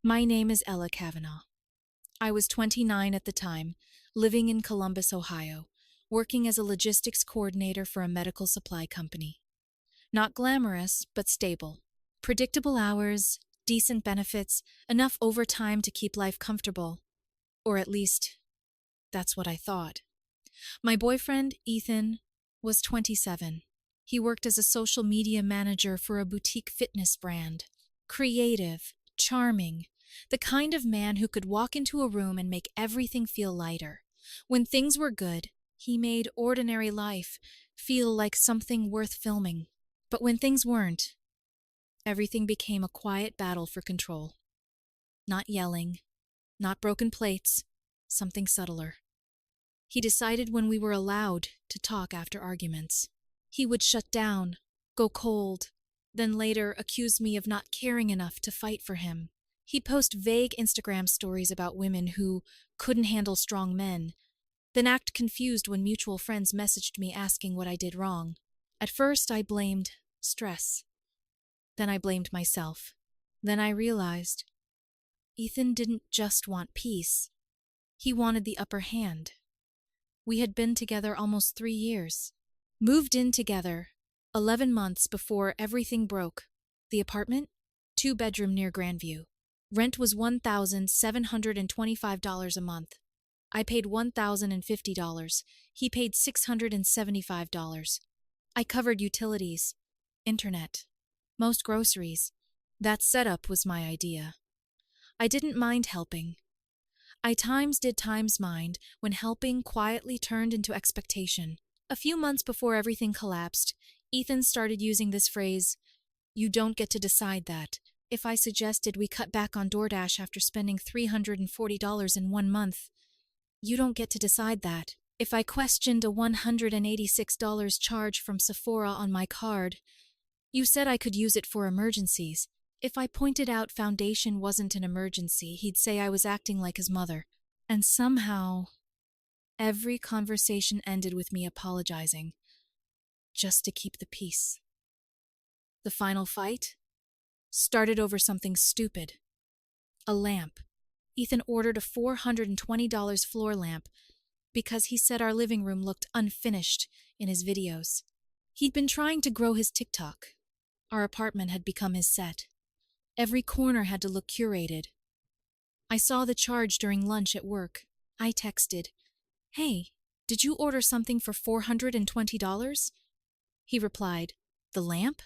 My name is Ella Kavanaugh. I was 29 at the time, living in Columbus, Ohio, working as a logistics coordinator for a medical supply company. Not glamorous, but stable. Predictable hours, decent benefits, enough overtime to keep life comfortable. Or at least, that's what I thought. My boyfriend, Ethan, was 27. He worked as a social media manager for a boutique fitness brand. Creative, charming, the kind of man who could walk into a room and make everything feel lighter. When things were good, he made ordinary life feel like something worth filming. But when things weren't, everything became a quiet battle for control. Not yelling, not broken plates, something subtler. He decided when we were allowed to talk after arguments. He would shut down, go cold, then later accuse me of not caring enough to fight for him. He'd post vague Instagram stories about women who couldn't handle strong men, then act confused when mutual friends messaged me asking what I did wrong. At first, I blamed stress. Then I blamed myself. Then I realized Ethan didn't just want peace. He wanted the upper hand. We had been together almost 3 years. Moved in together 11 months before everything broke. The apartment? 2-bedroom near Grandview. Rent was $1,725 a month. I paid $1,050. He paid $675. I covered utilities, internet, most groceries. That setup was my idea. I didn't mind helping. I did times mind when helping quietly turned into expectation. A few months before everything collapsed, Ethan started using this phrase, "You don't get to decide that." If I suggested we cut back on DoorDash after spending $340 in 1 month, "You don't get to decide that." If I questioned a $186 charge from Sephora on my card, "You said I could use it for emergencies." If I pointed out foundation wasn't an emergency, he'd say I was acting like his mother. And somehow, every conversation ended with me apologizing, just to keep the peace. The final fight started over something stupid. A lamp. Ethan ordered a $420 floor lamp because he said our living room looked unfinished in his videos. He'd been trying to grow his TikTok. Our apartment had become his set. Every corner had to look curated. I saw the charge during lunch at work. I texted, "Hey, did you order something for $420? He replied, "The lamp?"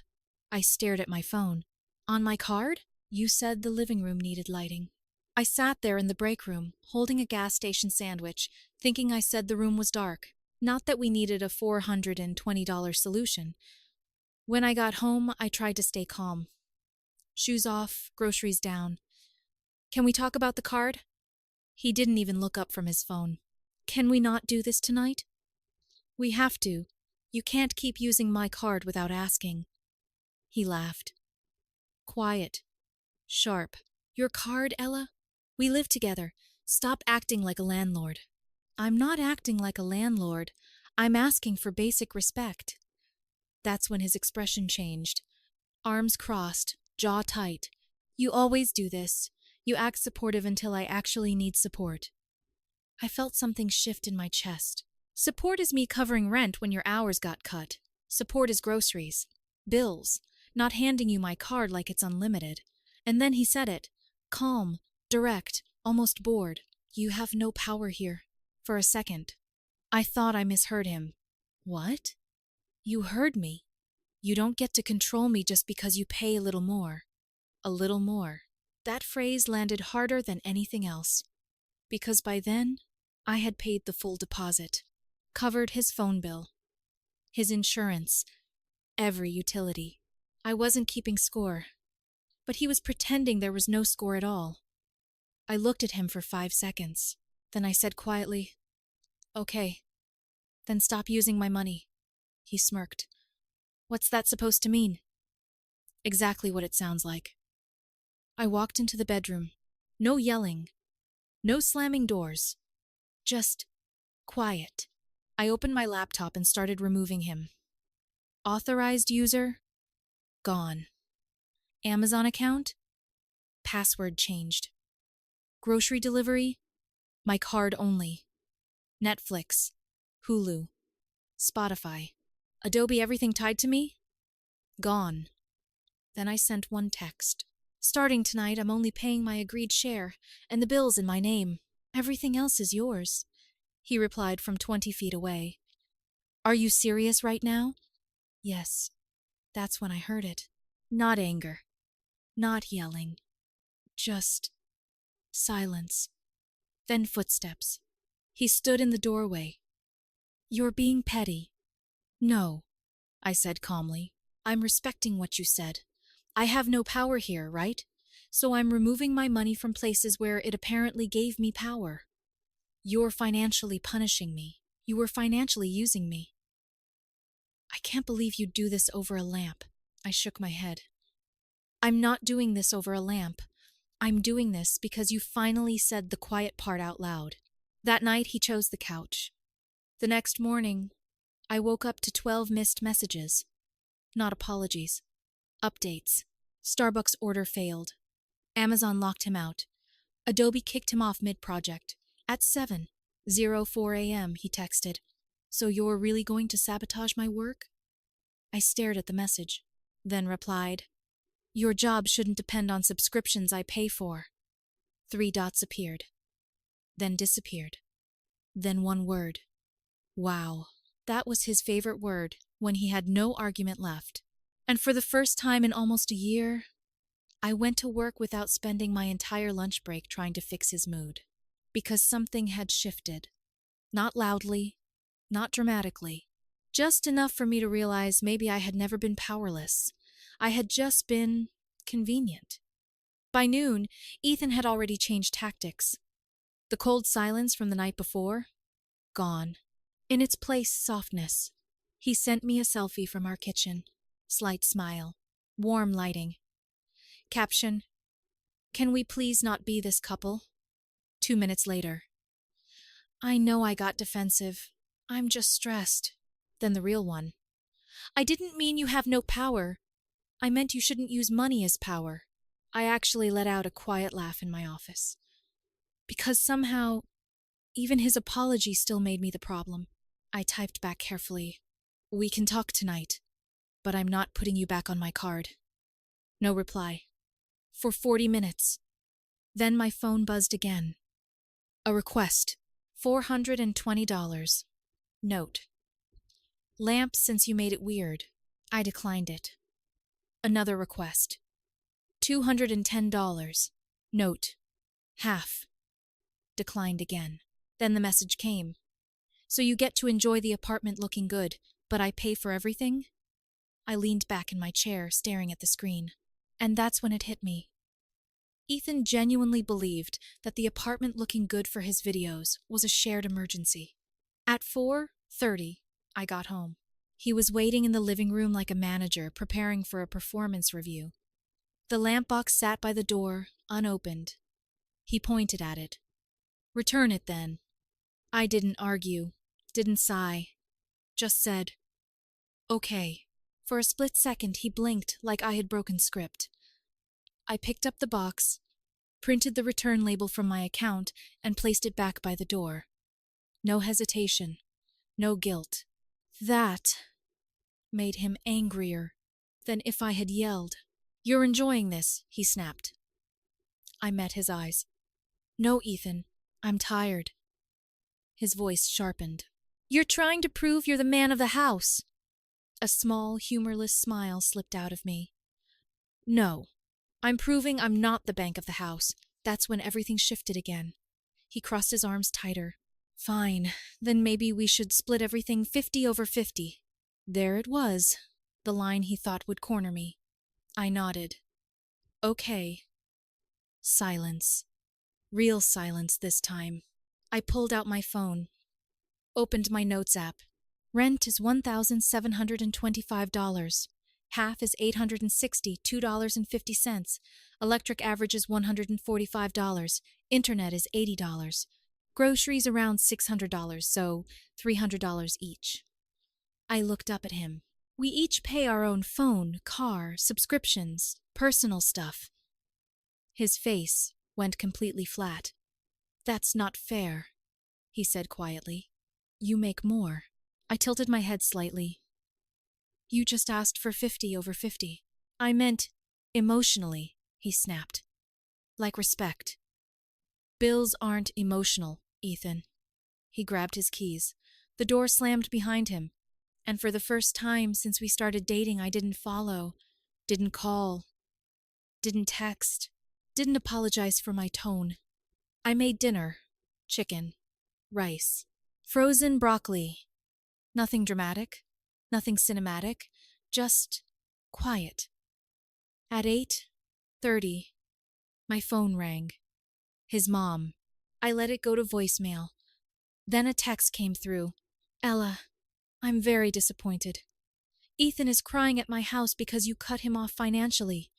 I stared at my phone. "On my card? You said the living room needed lighting." I sat there in the break room, holding a gas station sandwich, thinking I said the room was dark. Not that we needed a $420 solution. When I got home, I tried to stay calm. Shoes off, groceries down. "Can we talk about the card?" He didn't even look up from his phone. "Can we not do this tonight?" "We have to. You can't keep using my card without asking." He laughed. Quiet. Sharp. "Your card, Ella? We live together. Stop acting like a landlord." "I'm not acting like a landlord. I'm asking for basic respect." That's when his expression changed. Arms crossed, jaw tight. "You always do this. You act supportive until I actually need support." I felt something shift in my chest. Support is me covering rent when your hours got cut. Support is groceries, bills, not handing you my card like it's unlimited. And then he said it, calm, direct, almost bored. "You have no power here." For a second, I thought I misheard him. "What?" "You heard me. You don't get to control me just because you pay a little more." A little more. That phrase landed harder than anything else. Because by then, I had paid the full deposit, covered his phone bill, his insurance, every utility. I wasn't keeping score, but he was pretending there was no score at all. I looked at him for 5 seconds. Then I said quietly, "Okay, then stop using my money." He smirked. "What's that supposed to mean?" Exactly what it sounds like. I walked into the bedroom. No yelling. No slamming doors. Just quiet. I opened my laptop and started removing him. Authorized user? Gone. Amazon account? Password changed. Grocery delivery? My card only. Netflix, Hulu, Spotify. Adobe everything tied to me? Gone. Then I sent one text. Starting tonight, I'm only paying my agreed share, and the bill's in my name. Everything else is yours. He replied from 20 feet away. Are you serious right now? Yes. That's when I heard it. Not anger. Not yelling. Just silence. Then footsteps. He stood in the doorway. You're being petty. No, I said calmly. I'm respecting what you said. I have no power here, right? So I'm removing my money from places where it apparently gave me power. You're financially punishing me. You were financially using me. I can't believe you'd do this over a lamp. I shook my head. I'm not doing this over a lamp. I'm doing this because you finally said the quiet part out loud. That night, he chose the couch. The next morning, I woke up to 12 missed messages. Not apologies. Updates. Starbucks order failed. Amazon locked him out. Adobe kicked him off mid-project. At 7:04 a.m., he texted. So you're really going to sabotage my work? I stared at the message, then replied, Your job shouldn't depend on subscriptions I pay for. 3 dots appeared, then disappeared, then one word. Wow. That was his favorite word when he had no argument left. And for the first time in almost a year, I went to work without spending my entire lunch break trying to fix his mood. Because something had shifted. Not loudly, not dramatically. Just enough for me to realize maybe I had never been powerless. I had just been convenient. By noon, Ethan had already changed tactics. The cold silence from the night before? Gone. In its place, softness. He sent me a selfie from our kitchen. Slight smile. Warm lighting. Caption, Can we please not be this couple? 2 minutes later. I know I got defensive. I'm just stressed. Then the real one. I didn't mean you have no power. I meant you shouldn't use money as power. I actually let out a quiet laugh in my office. Because somehow, even his apology still made me the problem. I typed back carefully. We can talk tonight, but I'm not putting you back on my card. No reply. For 40 minutes. Then my phone buzzed again. A request. $420. Note. Lamp since you made it weird. I declined it. Another request. $210. Note. Half. Declined again. Then the message came. So you get to enjoy the apartment looking good, but I pay for everything? I leaned back in my chair, staring at the screen. And that's when it hit me. Ethan genuinely believed that the apartment looking good for his videos was a shared emergency. At 4:30, I got home. He was waiting in the living room like a manager preparing for a performance review. The lamp box sat by the door, unopened. He pointed at it. Return it then. I didn't argue, didn't sigh, just said, Okay. For a split second, he blinked like I had broken script. I picked up the box, printed the return label from my account, and placed it back by the door. No hesitation, no guilt. That made him angrier than if I had yelled. You're enjoying this, he snapped. I met his eyes. No, Ethan, I'm tired. His voice sharpened. You're trying to prove you're the man of the house. A small, humorless smile slipped out of me. No, I'm proving I'm not the bank of the house. That's when everything shifted again. He crossed his arms tighter. Fine, then maybe we should split everything 50/50. There it was, the line he thought would corner me. I nodded. Okay. Silence. Real silence this time. I pulled out my phone. Opened my notes app. Rent is $1,725. Half is $862.50. Electric average is $145. Internet is $80. Groceries around $600, so $300 each. I looked up at him. We each pay our own phone, car, subscriptions, personal stuff. His face went completely flat. "That's not fair," he said quietly. "You make more." I tilted my head slightly. "You just asked for 50 over 50. I meant emotionally," he snapped. "Like respect." "Bills aren't emotional, Ethan." He grabbed his keys. The door slammed behind him, and for the first time since we started dating, I didn't follow, didn't call, didn't text, didn't apologize for my tone. I made dinner, chicken, rice, frozen broccoli. Nothing dramatic, nothing cinematic, just quiet. At 8:30, my phone rang. His mom. I let it go to voicemail. Then a text came through. "Ella, I'm very disappointed. Ethan is crying at my house because you cut him off financially.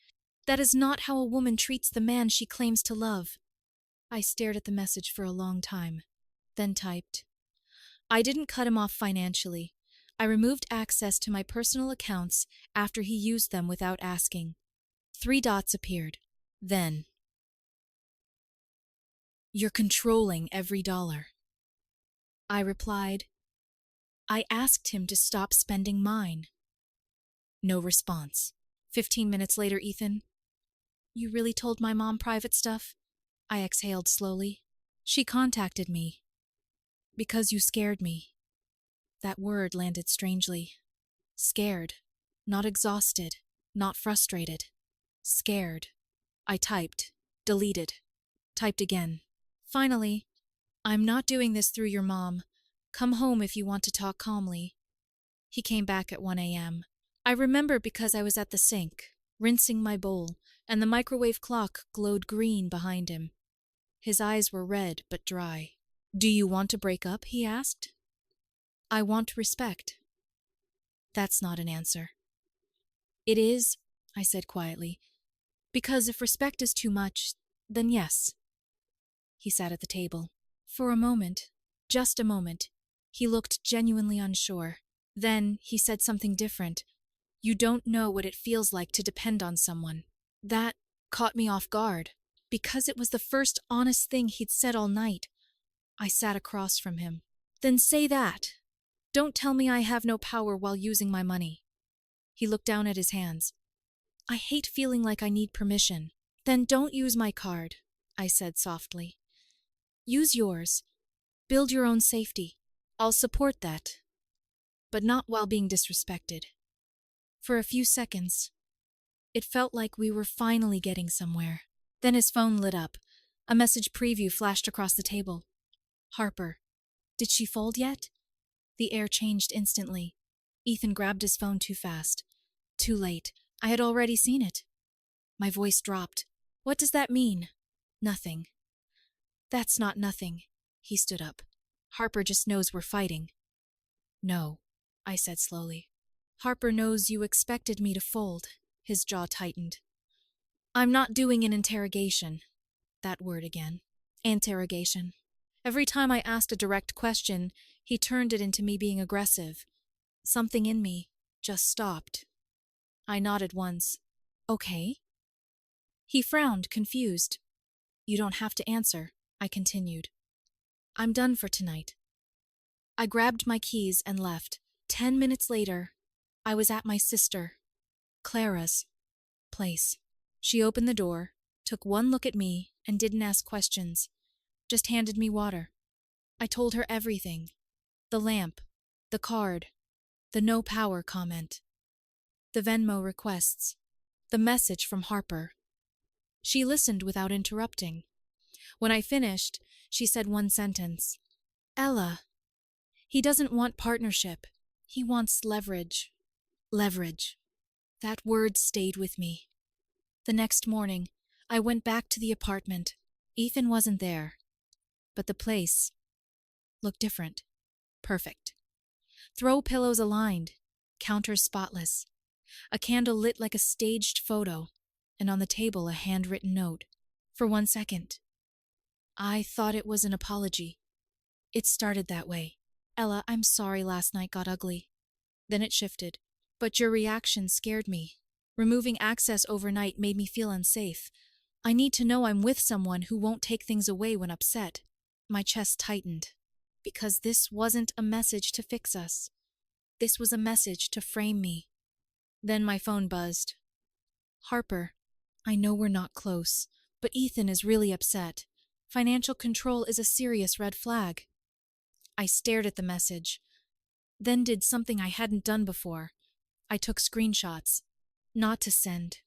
That is not how a woman treats the man she claims to love." I stared at the message for a long time, then typed, "I didn't cut him off financially. I removed access to my personal accounts after he used them without asking." 3 dots appeared. Then, "You're controlling every dollar." I replied, "I asked him to stop spending mine." No response. 15 minutes later, Ethan, "You really told my mom private stuff?" I exhaled slowly. "She contacted me. Because you scared me." That word landed strangely. Scared. Not exhausted. Not frustrated. Scared. I typed. Deleted. Typed again. Finally, "I'm not doing this through your mom. Come home if you want to talk calmly." He came back at 1 a.m. I remember because I was at the sink, rinsing my bowl, and the microwave clock glowed green behind him. His eyes were red but dry. "Do you want to break up?" he asked. "I want respect." That's not an answer. "It is," I said quietly, "because if respect is too much, then yes." He sat at the table. For a moment, just a moment, he looked genuinely unsure. Then he said something different. "You don't know what it feels like to depend on someone." That caught me off guard, because it was the first honest thing he'd said all night. I sat across from him. "Then say that. Don't tell me I have no power while using my money." He looked down at his hands. "I hate feeling like I need permission." "Then don't use my card," I said softly. "Use yours. Build your own safety. I'll support that. But not while being disrespected." For a few seconds, it felt like we were finally getting somewhere. Then his phone lit up. A message preview flashed across the table. "Harper. Did she fold yet?" The air changed instantly. Ethan grabbed his phone too fast. Too late. I had already seen it. My voice dropped. "What does that mean?" "Nothing." "That's not nothing." He stood up. "Harper just knows we're fighting." "No," I said slowly. "Harper knows you expected me to fold." His jaw tightened. "I'm not doing an interrogation." That word again. Interrogation. Every time I asked a direct question, he turned it into me being aggressive. Something in me just stopped. I nodded once. "Okay." He frowned, confused. "You don't have to answer," I continued. "I'm done for tonight." I grabbed my keys and left. 10 minutes later, I was at my sister, Clara's, place. She opened the door, took one look at me, and didn't ask questions. Just handed me water. I told her everything. The lamp, the card, the no power comment, the Venmo requests, the message from Harper. She listened without interrupting. When I finished, she said one sentence. "Ella, he doesn't want partnership. He wants leverage." Leverage. That word stayed with me. The next morning, I went back to the apartment. Ethan wasn't there, but the place looked different. Perfect. Throw pillows aligned, counters spotless, a candle lit like a staged photo, and on the table a handwritten note. For 1 second, I thought it was an apology. It started that way. "Ella, I'm sorry last night got ugly." Then it shifted. "But your reaction scared me. Removing access overnight made me feel unsafe. I need to know I'm with someone who won't take things away when upset. My chest tightened. Because this wasn't a message to fix us. This was a message to frame me. Then my phone buzzed. Harper, I know we're not close, but Ethan is really upset. Financial control is a serious red flag. I stared at the message, then did something I hadn't done before. I took screenshots. Not to send.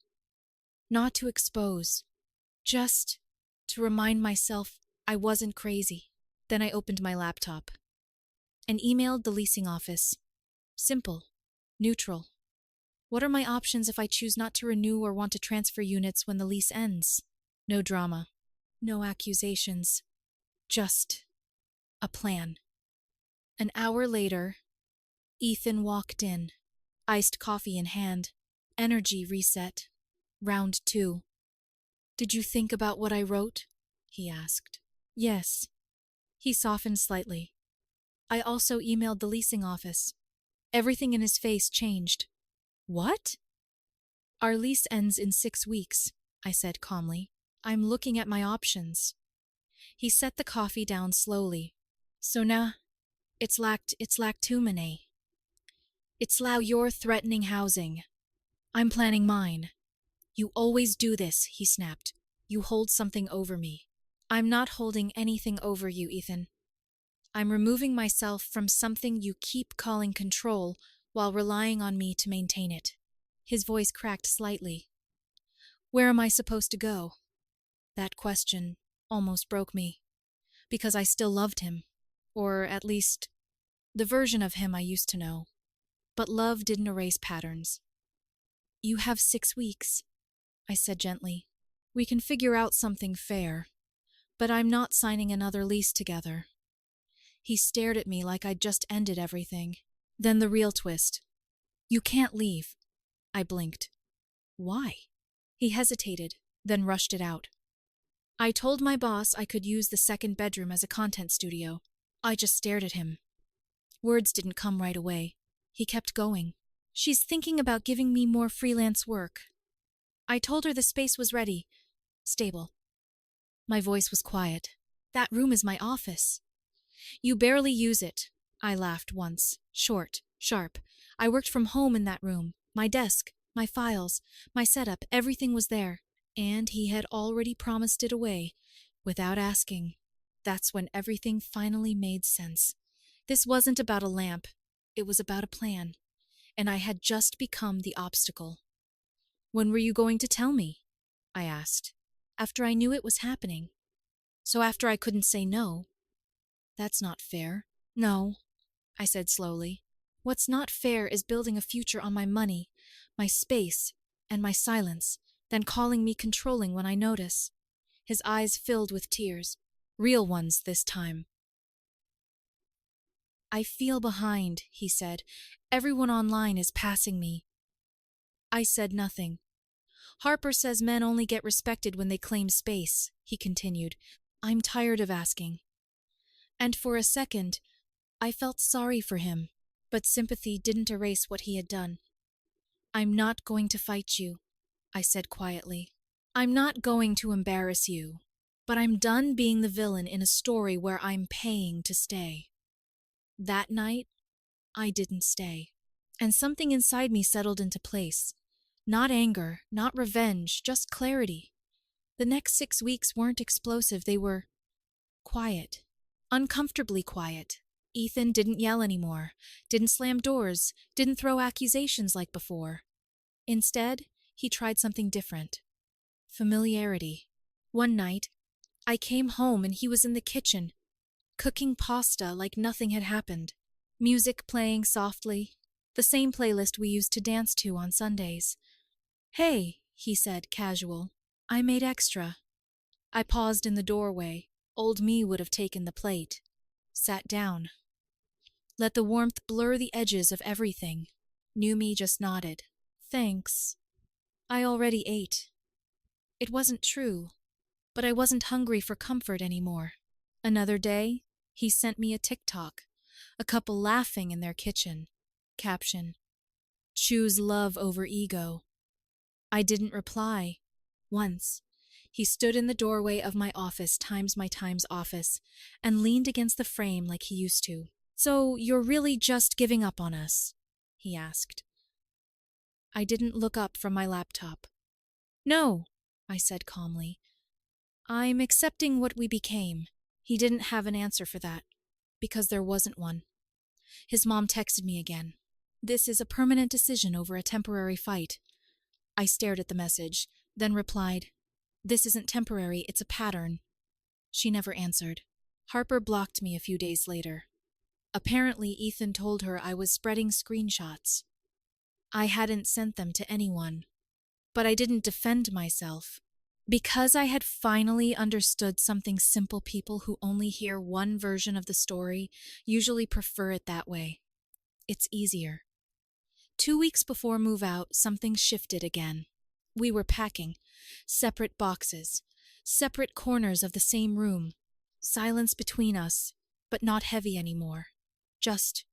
Not to expose. Just to remind myself I wasn't crazy. Then I opened my laptop and emailed the leasing office. Simple. Neutral. What are my options if I choose not to renew or want to transfer units when the lease ends? No drama. No accusations. Just a plan. An hour later, Ethan walked in, iced coffee in hand, energy reset. Round 2. Did you think about what I wrote? He asked. Yes. He softened slightly. I also emailed the leasing office. Everything in his face changed. What? Our lease ends in 6 weeks, I said calmly. I'm looking at my options. He set the coffee down slowly. So now, it's lactumine. It's lao you're threatening housing. I'm planning mine. You always do this, he snapped. You hold something over me. I'm not holding anything over you, Ethan. I'm removing myself from something you keep calling control while relying on me to maintain it. His voice cracked slightly. Where am I supposed to go? That question almost broke me, because I still loved him, or at least the version of him I used to know. But love didn't erase patterns. You have 6 weeks, I said gently. We can figure out something fair, but I'm not signing another lease together. He stared at me like I'd just ended everything. Then the real twist. You can't leave. I blinked. Why? He hesitated, then rushed it out. I told my boss I could use the second bedroom as a content studio. I just stared at him. Words didn't come right away. He kept going. She's thinking about giving me more freelance work. I told her the space was ready. Stable. My voice was quiet. That room is my office. You barely use it. I laughed once. Short, sharp. I worked from home in that room. My desk, my files, my setup, everything was there. And he had already promised it away, without asking. That's when everything finally made sense. This wasn't about a lamp. It was about a plan. And I had just become the obstacle. When were you going to tell me? I asked. After I knew it was happening. So after I couldn't say no. That's not fair. No, I said slowly. What's not fair is building a future on my money, my space, and my silence, then calling me controlling when I notice. His eyes filled with tears, real ones this time. I feel behind, he said. Everyone online is passing me. I said nothing. Harper says men only get respected when they claim space, he continued. I'm tired of asking. And for a second, I felt sorry for him, but sympathy didn't erase what he had done. I'm not going to fight you, I said quietly. I'm not going to embarrass you, but I'm done being the villain in a story where I'm paying to stay. That night, I didn't stay, and something inside me settled into place. Not anger, not revenge, just clarity. The next 6 weeks weren't explosive, they were quiet. Uncomfortably quiet. Ethan didn't yell anymore, didn't slam doors, didn't throw accusations like before. Instead, he tried something different. Familiarity. One night, I came home and he was in the kitchen, cooking pasta like nothing had happened. Music playing softly, the same playlist we used to dance to on Sundays. Hey, he said, casual. I made extra. I paused in the doorway. Old me would have taken the plate. Sat down. Let the warmth blur the edges of everything. New me just nodded. Thanks. I already ate. It wasn't true, but I wasn't hungry for comfort anymore. Another day, he sent me a TikTok. A couple laughing in their kitchen. Caption: choose love over ego. I didn't reply. Once. He stood in the doorway of my office times my times office and leaned against the frame like he used to. "So you're really just giving up on us?" he asked. I didn't look up from my laptop. "No," I said calmly. "I'm accepting what we became." He didn't have an answer for that, because there wasn't one. His mom texted me again. "This is a permanent decision over a temporary fight." I stared at the message, then replied, "This isn't temporary, it's a pattern." She never answered. Harper blocked me a few days later. Apparently, Ethan told her I was spreading screenshots. I hadn't sent them to anyone, but I didn't defend myself. Because I had finally understood something simple people who only hear one version of the story usually prefer it that way. It's easier. 2 weeks before move out, something shifted again. We were packing. Separate boxes. Separate corners of the same room. Silence between us, but not heavy anymore. Just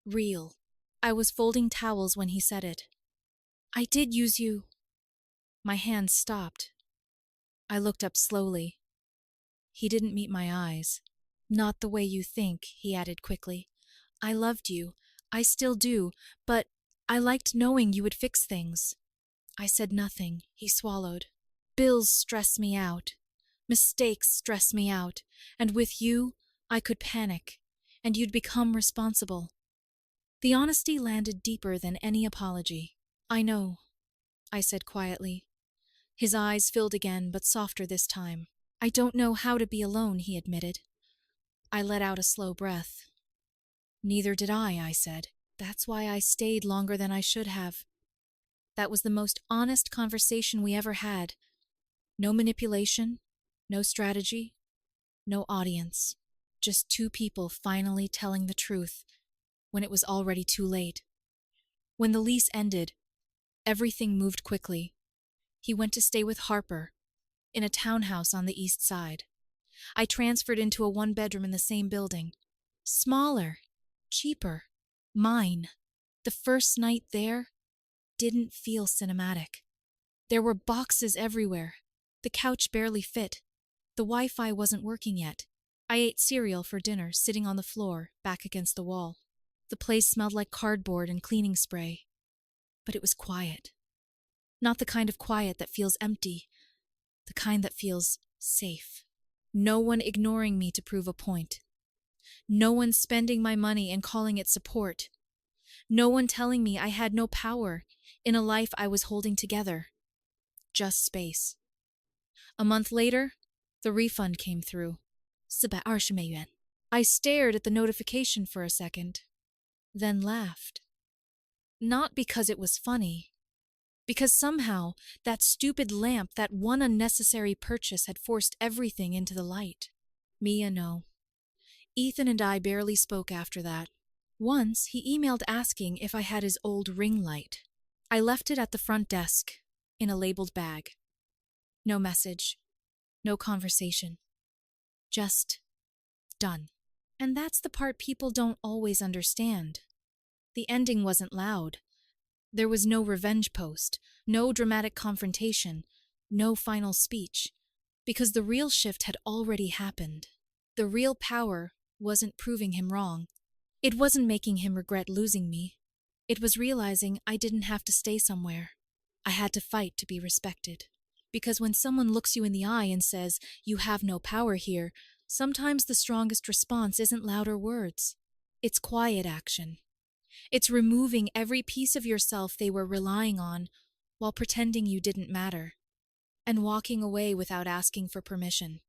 real. I was folding towels when he said it. "I did use you." My hand stopped. I looked up slowly. He didn't meet my eyes. "Not the way you think," he added quickly. "I loved you. I still do, but I liked knowing you would fix things." I said nothing. He swallowed. "Bills stress me out. Mistakes stress me out. And with you, I could panic, and you'd become responsible." The honesty landed deeper than any apology. "I know," I said quietly. His eyes filled again, but softer this time. "I don't know how to be alone," he admitted. I let out a slow breath. "Neither did I said. "That's why I stayed longer than I should have." That was the most honest conversation we ever had. No manipulation, no strategy, no audience. Just two people finally telling the truth when it was already too late. When the lease ended, everything moved quickly. He went to stay with Harper in a townhouse on the east side. I transferred into a one-bedroom in the same building. Smaller, cheaper, mine. The first night there didn't feel cinematic. There were boxes everywhere. The couch barely fit. The Wi-Fi wasn't working yet. I ate cereal for dinner, sitting on the floor, back against the wall. The place smelled like cardboard and cleaning spray. But it was quiet. Not the kind of quiet that feels empty. The kind that feels safe. No one ignoring me to prove a point. No one spending my money and calling it support. No one telling me I had no power in a life I was holding together. Just space. A month later, the refund came through. 420美元. I stared at the notification for a second, then laughed. Not because it was funny. Because somehow, that stupid lamp, that one unnecessary purchase had forced everything into the light. Mia, no. Ethan and I barely spoke after that. Once, he emailed asking if I had his old ring light. I left it at the front desk, in a labeled bag. No message. No conversation. Just done. And that's the part people don't always understand. The ending wasn't loud. There was no revenge post, no dramatic confrontation, no final speech, because the real shift had already happened. The real power wasn't proving him wrong. It wasn't making him regret losing me. It was realizing I didn't have to stay somewhere. I had to fight to be respected. Because when someone looks you in the eye and says, "You have no power here," sometimes the strongest response isn't louder words. It's quiet action. It's removing every piece of yourself they were relying on while pretending you didn't matter, and walking away without asking for permission.